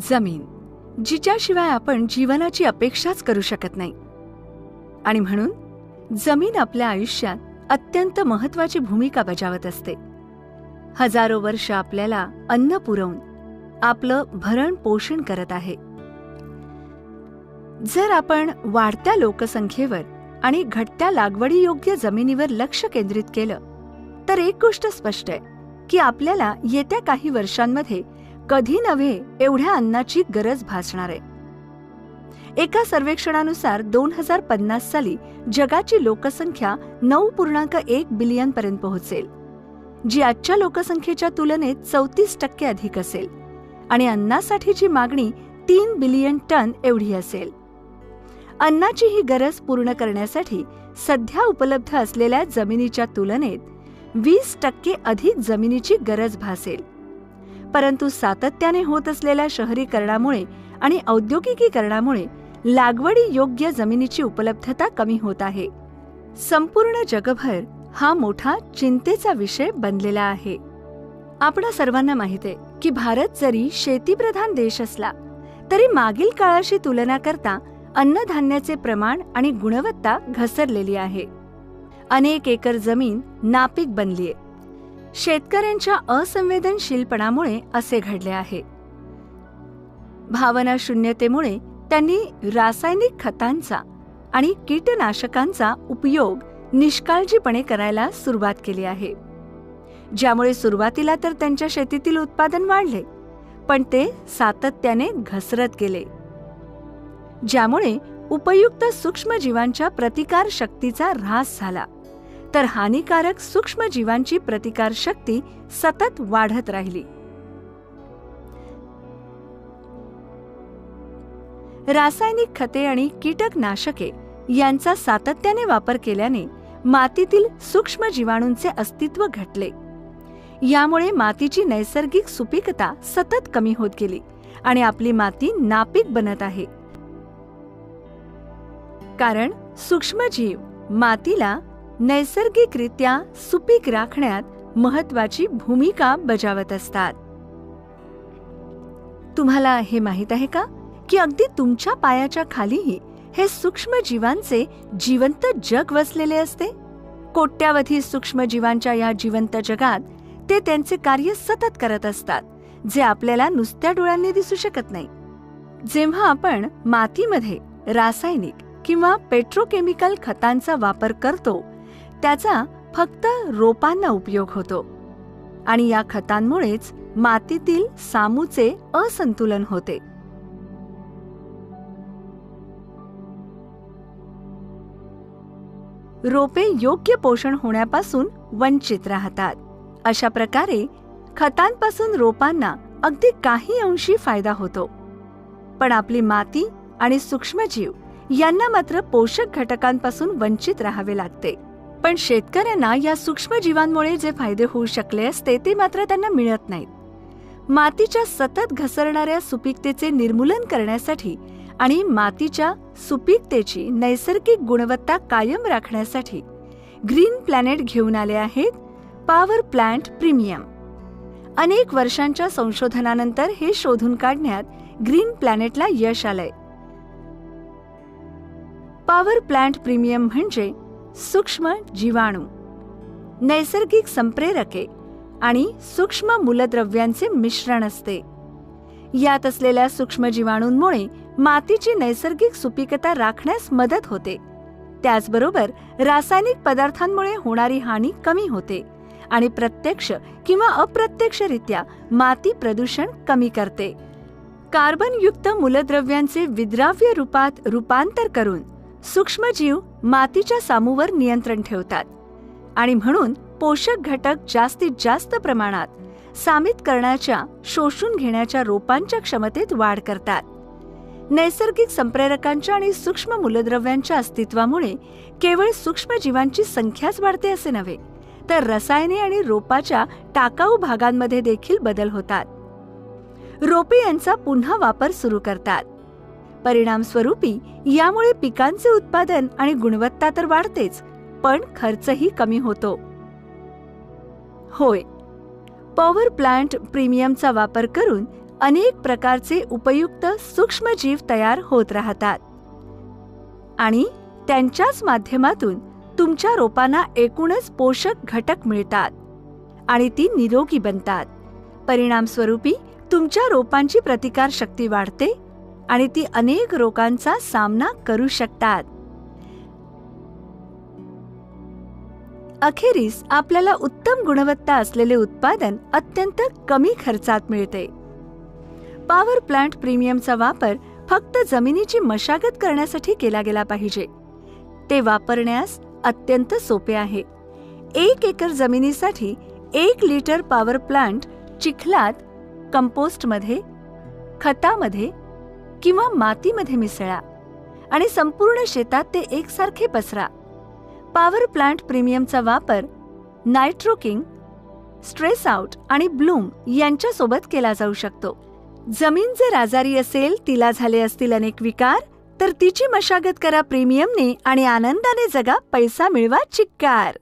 जमीन, जिच्याशिवाय आपण जीवनाची अपेक्षाच करू शकत नाही. आणि म्हणून जमीन आपल्या आयुष्यात अत्यंत महत्त्वाची भूमिका बजावत असते. हजारो वर्ष आपल्याला अन्न पुरवून आपलं भरण पोषण करत आहे. जर आपण वाढत्या लोकसंख्येवर आणि घटत्या लागवडीयोग्य जमिनीवर लक्ष केंद्रित केलं तर एक गोष्ट स्पष्ट आहे की आपल्याला येत्या काही वर्षांमध्ये कधी नव्हे एवढ्या अन्नाची गरज भासणार आहे. एका सर्वेक्षणानुसार 2050 साली जगाची लोकसंख्या 9.1 बिलियन पर्यंत पोहोचेल, जी आजच्या लोकसंख्येच्या तुलनेत 34% अधिक असेल आणि अन्नासाठीची मागणी 3 बिलियन टन एवढी असेल. अन्नाची ही गरज पूर्ण करण्यासाठी सध्या उपलब्ध असलेल्या जमिनीच्या तुलनेत 20% अधिक जमिनीची गरज भासेल. परंतु सातत्याने होत असलेल्या शहरीकरणामुळे आणि औद्योगिकीकरणामुळे लागवडी योग्य जमिनीची उपलब्धता कमी होत आहे. संपूर्ण जगभर हा मोठा चिंतेचा विषय बनलेला आहे. आपणा सर्वांना माहिती आहे की भारत जरी शेतीप्रधान देश असला तरी मागील काळाशी तुलना करता अन्नधान्याचे प्रमाण आणि गुणवत्ता घसरलेली आहे. अनेक एकर जमीन नापीक बनलीये. शेतकऱ्यांच्या असंवेदनशीलपणामुळे असे घडले आहे. भावना शून्यतेमुळे त्यांनी रासायनिक खतांचा आणि कीटनाशकांचा उपयोग निष्काळजीपणे करायला सुरुवात केली आहे, ज्यामुळे सुरुवातीला तर त्यांच्या शेतीतील उत्पादन वाढले, पण ते सातत्याने घसरत गेले, ज्यामुळे उपयुक्त सूक्ष्मजीवांच्या प्रतिकार शक्तीचा ऱ्हास झाला, तर हानिकारक सूक्ष्मजीवांची प्रतिकार शक्ती सतत वाढत राहिली. रासायनिक खते आणि कीटकनाशके यांचा सातत्याने वापर केल्याने मातीतील सूक्ष्मजीवाणूंचे अस्तित्व घटले. यामुळे मातीची नैसर्गिक सुपीकता सतत कमी होत गेली आणि आपली माती नापीक बनत आहे. कारण सूक्ष्मजीव मातीला नैसर्गिकरित्या सुपीक राखण्यात महत्त्वाची भूमिका बजावत असतात. तुम्हाला हे माहीत आहे का की अगदी तुमच्या पायाच्या खालीही हे सूक्ष्मजीवांचे जिवंत जग वसलेले असते. कोट्यावधी सूक्ष्मजीवांच्या या जिवंत जगात ते त्यांचे कार्य सतत करत असतात, जे आपल्याला नुसत्या डोळ्यांनी दिसू शकत नाही. जेव्हा आपण मातीमध्ये रासायनिक किंवा पेट्रोकेमिकल खतांचा वापर करतो त्याचा फक्त रोपांना उपयोग होतो आणि या खतांमुळेच मातीतील सामूचे असंतुलन होते. रोपे योग्य पोषण होण्यापासून वंचित राहतात. अशा प्रकारे खतांपासून रोपांना अगदी काही अंशी फायदा होतो, पण आपली माती आणि सूक्ष्मजीव यांना मात्र पोषक घटकांपासून वंचित राहावे लागते. पण शेतकऱ्यांना या सूक्ष्मजीवांमुळे जे फायदे होऊ शकले असते ते मात्र त्यांना मिळत नाहीत. मातीच्या सतत घसरणाऱ्या सुपीकतेचे निर्मूलन करण्यासाठी आणि मातीच्या सुपीकतेची नैसर्गिक गुणवत्ता कायम राखण्यासाठी ग्रीन प्लॅनेट घेऊन आले आहेत पॉवर प्लांट प्रीमियम. अनेक वर्षांच्या संशोधनानंतर हे शोधून काढण्यात ग्रीन प्लॅनेटला यश आलंय. पॉवर प्लांट प्रीमियम म्हणजे सूक्ष्म जीवाणू, नैसर्गिक संप्रेरके आणि सूक्ष्म मूलद्रव्यांचे मिश्रण असते. यात असलेल्या सूक्ष्म जीवाणूंमुळे मातीची नैसर्गिक सुपीकता राखण्यास मदत होते. त्याचबरोबर रासायनिक पदार्थांमुळे होणारी हानी कमी होते आणि प्रत्यक्ष किंवा अप्रत्यक्षरित्या माती प्रदूषण कमी करते. कार्बनयुक्त मूलद्रव्यांचे विद्राव्य रूपात रूपांतर करून सूक्ष्मजीव मातीच्या सामूवर नियंत्रण ठेवतात आणि म्हणून पोषक घटक जास्तीत जास्त प्रमाणात सामित करण्याच्या, शोषून घेण्याच्या रोपांच्या क्षमतेत वाढ करतात. नैसर्गिक संप्रेरकांच्या आणि सूक्ष्म मूलद्रव्यांच्या अस्तित्वामुळे केवळ सूक्ष्मजीवांची संख्याच वाढते असे नव्हे, तर रसायने आणि रोपाच्या टाकाऊ भागांमध्ये देखील बदल होतात. रोपे यांचा पुन्हा वापर सुरू करतात. परिणामस्वरूपी यामुळे पिकांचे उत्पादन आणि गुणवत्ता तर वाढतेच, पण खर्चही कमी होतो. होय, पॉवर प्लांट प्रीमियमचा वापर करून अनेक प्रकारचे उपयुक्त सूक्ष्मजीव तयार होत राहतात आणि त्यांच्याच माध्यमातून तुमच्या रोपांना एकूणच पोषक घटक मिळतात आणि ती निरोगी बनतात. परिणामस्वरूपी तुमच्या रोपांची प्रतिकारशक्ती वाढते आणि ती अनेक रोगांचा सामना करू शकतात. अखेरीस आपल्याला उत्तम गुणवत्ता असलेले उत्पादन अत्यंत कमी खर्चात मिळते. पॉवर प्लांट प्रीमियमचा वापर फक्त जमिनीची मशागत करण्यासाठी केला गेला पाहिजे. ते वापरण्यास अत्यंत सोपे आहे. 1 एकर जमिनीसाठी 1 लिटर पॉवर प्लांट चिखलात, कंपोस्टमध्ये, खतामध्ये किंवा मातीमध्ये मिसळा आणि संपूर्ण शेतात ते एकसारखे पसरा. पॉवर प्लांट प्रीमियमचा वापर नायट्रोकिंग, स्ट्रेस आउट आणि ब्लूम यांच्यासोबत केला जाऊ शकतो. जमीन जर आजारी असेल, तिला झाले असतील अनेक विकार, तर तिची मशागत करा प्रीमियमने आणि आनंदाने जगा, पैसा मिळवा चिक्कार.